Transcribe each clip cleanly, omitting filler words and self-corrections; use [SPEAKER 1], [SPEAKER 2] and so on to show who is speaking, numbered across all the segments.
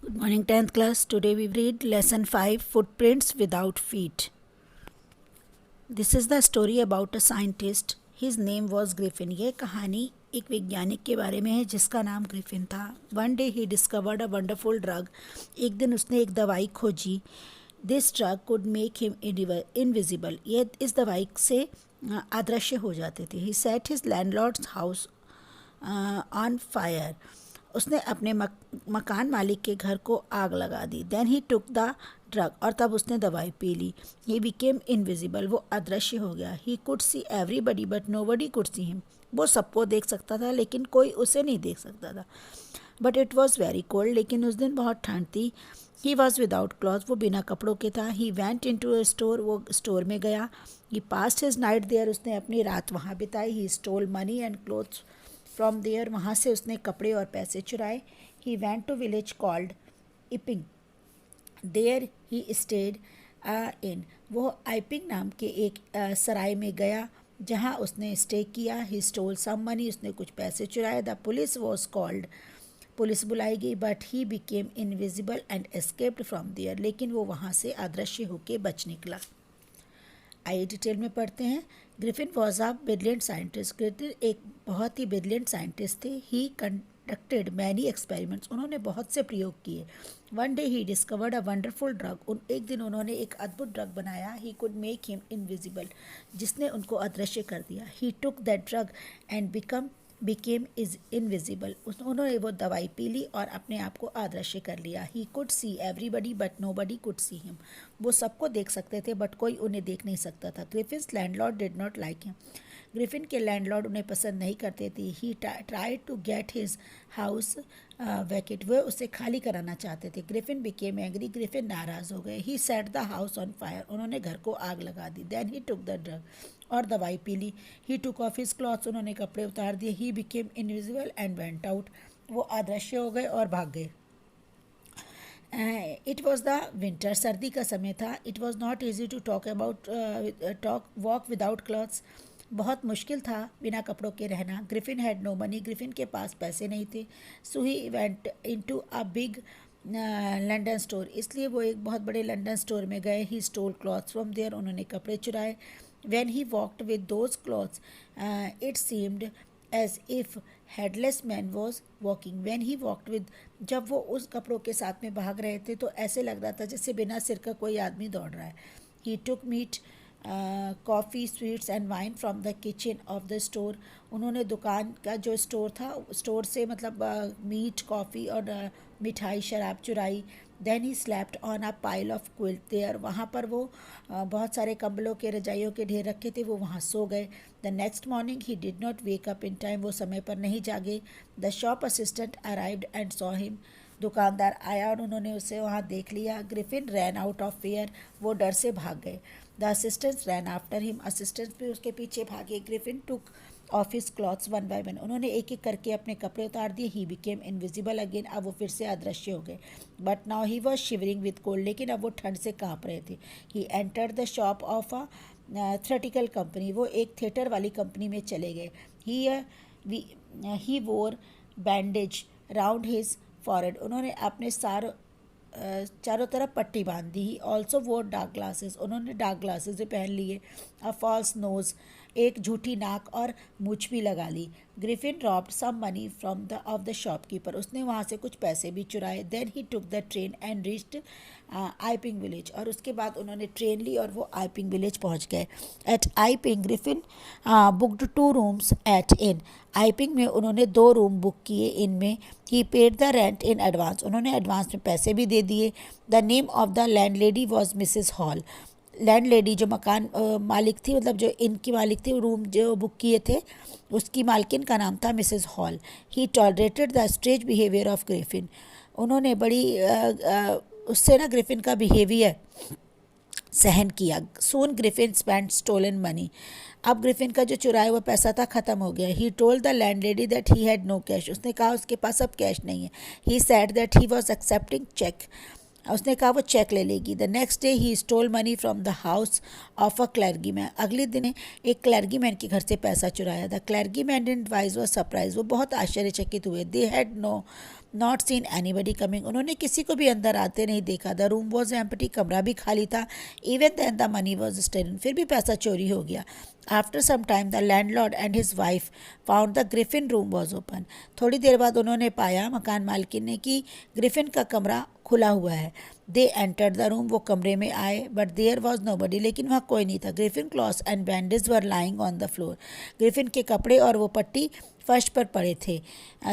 [SPEAKER 1] Good morning, 10th class. Today we read lesson 5 Footprints Without Feet. This is the story about a scientist. His name was Griffin. ये कहानी एक वैज्ञानिक के बारे में है जिसका नाम ग्रिफिन था. One day he discovered a wonderful drug. एक दिन उसने एक दवाई खोजी. This drug could make him invisible. ये इस दवाई से अदृश्य हो जाते थे. He set his landlord's house on fire. उसने अपने मकान मालिक के घर को आग लगा दी. Then he took the drug और तब उसने दवाई पी ली. He became invisible. वो अदृश्य हो गया. He could see everybody but nobody could see him. वो सबको देख सकता था लेकिन कोई उसे नहीं देख सकता था. But it was very cold. लेकिन उस दिन बहुत ठंड थी. He was without cloth. वो बिना कपड़ों के था. He went into a store. वो स्टोर में गया. He passed his night there. उसने अपनी रात वहाँ बिताई. He stole money and clothes from there. वहाँ से उसने कपड़े और पैसे चुराए. He went to village called Iping. There he stayed in. वो आइपिंग नाम के एक सराय में गया जहाँ उसने स्टे किया. He stole some money. उसने कुछ पैसे चुराए. The police was called. Police बुलाई गई. But he became invisible and escaped from there. लेकिन वो वहाँ से अदृश्य होकर बच निकला. आइए डिटेल में पढ़ते हैं. Griffin was a brilliant scientist. Griffin एक बहुत ही ब्रिलियंट साइंटिस्ट थे. He conducted many experiments. उन्होंने बहुत से प्रयोग किए. One day he discovered a wonderful drug. एक दिन उन्होंने एक अद्भुत ड्रग बनाया. He could make him invisible. जिसने उनको अदृश्य कर दिया. He took that drug and became is invisible. उन्होंने वो दवाई पी ली और अपने आप को अदृश्य कर लिया. ही could see everybody but nobody could see him. वो सबको देख सकते थे बट कोई उन्हें देख नहीं सकता था. Griffin's landlord did not like him. Griffin के लैंडलॉर्ड उन्हें पसंद नहीं करते थे. He tried to get his house vacate. वे उसे खाली कराना चाहते थे. Griffin became angry. ग्रिफिन नाराज़ हो गए. He set the house on fire. उन्होंने घर को आग लगा दी. Then he took the drug. और दवाई पी ली. He took off his clothes. उन्होंने कपड़े उतार दिए. He became invisible and went out. वो अदृश्य हो गए और भाग गए. It was the winter. सर्दी का समय था. It was not easy to walk without clothes. बहुत मुश्किल था बिना कपड़ों के रहना. Griffin had no money. Griffin के पास पैसे नहीं थे. So he went into a big London store. इसलिए वो एक बहुत बड़े लंदन स्टोर में गए. He stole clothes from there. उन्होंने कपड़े चुराए. When he walked with those clothes it seemed as if headless man was walking. When he walked with. जब वो उस कपड़ों के साथ में भाग रहे थे तो ऐसे लग रहा था जैसे बिना सिर का कोई आदमी दौड़ रहा है. He took meat coffee sweets and wine from the kitchen of the store. उन्होंने दुकान का जो स्टोर था स्टोर से मतलब मीट कॉफ़ी और मिठाई शराब चुराई. Then he slapped on a pile of quilt there. वहाँ पर वो बहुत सारे कंबलों के रजाइयों के ढेर रखे थे. वो वहाँ सो गए. The next morning he did not wake up in time. वो समय पर नहीं जागे. The shop assistant arrived and saw him. दुकानदार आया और उन्होंने उसे वहाँ देख लिया. Griffin ran out of fair. वो डर से भाग गए. The assistants rain after him. Assistants भी उसके पीछे भागे. Griffin took off his clothes one by one. उन्होंने एक एक करके अपने कपड़े उतार दिए. He became invisible again. अब वो फिर से अदृश्य हो गए. But now he was shivering with cold. लेकिन अब वो ठंड से काँप रहे थे. He entered the shop of a theatrical company. वो एक थिएटर वाली कंपनी में चले गए. ही वोर बैंडेज राउंड हिज फॉरहेड. उन्होंने अपने चारों तरफ पट्टी बांध दी. He also wore dark glasses. उन्होंने डार्क ग्लासेस भी पहन लिए. A false nose. एक झूठी नाक और मूछ भी लगा ली. Griffin robbed some money from the shopkeeper. उसने वहाँ से कुछ पैसे भी चुराए. Then he took the train and reached Iping village. और उसके बाद उन्होंने ट्रेन ली और वो आइपिंग विलेज पहुँच गए. At Iping Griffin booked 2 rooms at inn. Iping में उन्होंने 2 रूम बुक किए. इनमें he paid the rent in advance. उन्होंने एडवांस में पैसे भी दे दिए. The name of the landlady was Mrs Hall. Landlady जो मकान मालिक थी मतलब जो इनकी मालिक थी रूम जो बुक किए थे उसकी मालकिन का नाम था Mrs Hall. He tolerated the strange behaviour of Griffin. उन्होंने बड़ी उससे ना ग्रिफिन का बिहेवियर सहन किया. Soon Griffin spend stolen money. अब ग्रिफिन का जो चुराया हुआ पैसा था ख़त्म हो गया. He told the landlady that he had no cash. उसने कहा उसके पास अब कैश नहीं है. He said that he was accepting cheque. उसने कहा वो चेक ले लेगी. The next day he stole money from the house of a clergy man. अगले दिन एक क्लर्गी मैन के घर से पैसा चुराया. The clergyman and wife was surprise. वो बहुत आश्चर्यचकित हुए. They had no not seen anybody coming, उन्होंने किसी को भी अंदर आते नहीं देखा। द रूम वॉज एम्प्टी, कमरा भी खाली था। Even then the money was stolen, फिर भी पैसा चोरी हो गया। After some time the landlord and his wife found the Griffin room was open, थोड़ी देर बाद उन्होंने पाया, मकान मालकिन ने, कि ग्रिफिन का कमरा खुला हुआ है। दे एंटर्ड द रूम, वो कमरे में आए, बट देयर वॉज नोबडी, लेकिन वहाँ कोई नहीं था। Griffin clothes and bandage were lying on the floor, Griffin के कपड़े और वो पट्टी फर्श पर पड़े थे।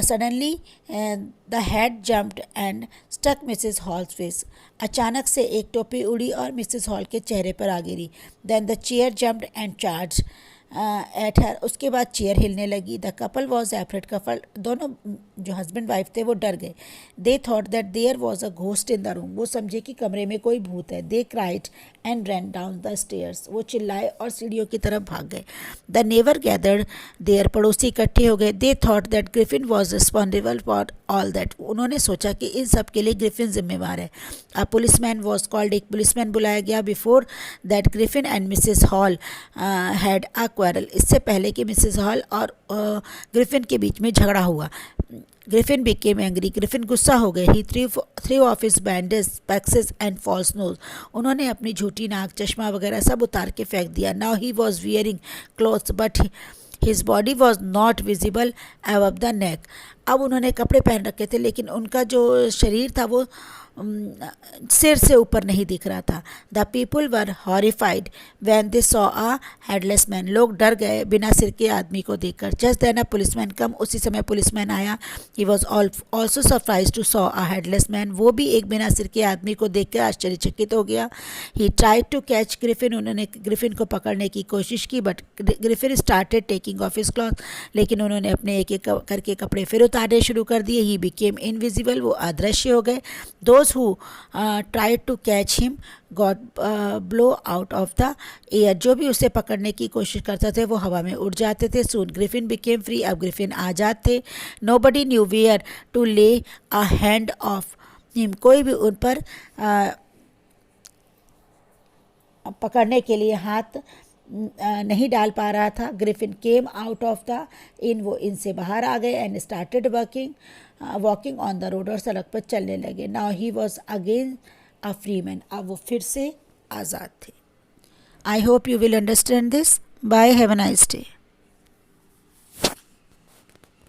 [SPEAKER 1] Suddenly the head jumped and stuck Mrs Hall's face, अचानक से एक टोपी उड़ी और मिसेस हॉल के चेहरे पर आ गिरी। Then the chair jumped and charge at her, उसके बाद चेयर हिलने लगी। The couple was afraid, couple दोनों जो हस्बैंड वाइफ थे वो डर गए। They thought that there was a ghost in the room, वो समझे कि कमरे में कोई भूत है। They cried and ran down the stairs, वो चिल्लाए और सीढ़ियों की तरफ भाग गए। द नेबर गैदर्ड देयर, पड़ोसी इकट्ठे हो गए। They thought that Griffin was responsible for all that, उन्होंने सोचा कि इन सब के लिए ग्रिफिन जिम्मेवार है। अ पुलिसमैन वॉज कॉल्ड, एक पुलिसमैन बुलाया गया। Before that Griffin and Mrs hall had a quarrel, इससे पहले कि मिसेस हॉल और ग्रिफिन के बीच में झगड़ा हुआ। ग्रिफिन बिकेम एंग्री, ग्रिफिन गुस्सा हो गए। He threw off his bandage, पैक्सेस एंड फॉल्स नोज, उन्होंने अपनी झूठी नाक, चश्मा वगैरह सब उतार के फेंक दिया। Now he was wearing clothes but his body was not visible above the neck, अब उन्होंने कपड़े पहन रखे थे लेकिन उनका जो शरीर था वो सिर से ऊपर नहीं दिख रहा था। The people were horrified when they saw a headless man, लोग डर गए बिना सिर के आदमी को देखकर। Just then a policeman come, उसी समय पुलिसमैन आया। He was also surprise to saw a headless man, वो भी एक बिना सिर के आदमी को देखकर आश्चर्यचकित हो गया। He tried to catch Griffin, उन्होंने ग्रिफिन को पकड़ने की कोशिश की, but Griffin started taking off his cloth, लेकिन उन्होंने अपने एक एक करके कपड़े फिर उतारने शुरू कर दिए। ही बिकेम इनविजिबल, वो अदृश्य हो गए। Those who tried to catch him got blow out of the air, जो भी उसे पकड़ने की कोशिश करते थे वो हवा में उड़ जाते थे। Soon Griffin became free, अब ग्रिफिन आज़ाद थे। Nobody knew where to lay a hand of him, कोई भी उन पर पकड़ने के लिए हाथ नहीं डाल पा रहा था। Griffin came out of the inn, वो इनसे बाहर आ गए। And started walking on the road, और सड़क पर चलने लगे। Now he was again a free man, अब वो फिर से आज़ाद थे। I hope you will understand this. Bye, have a nice day.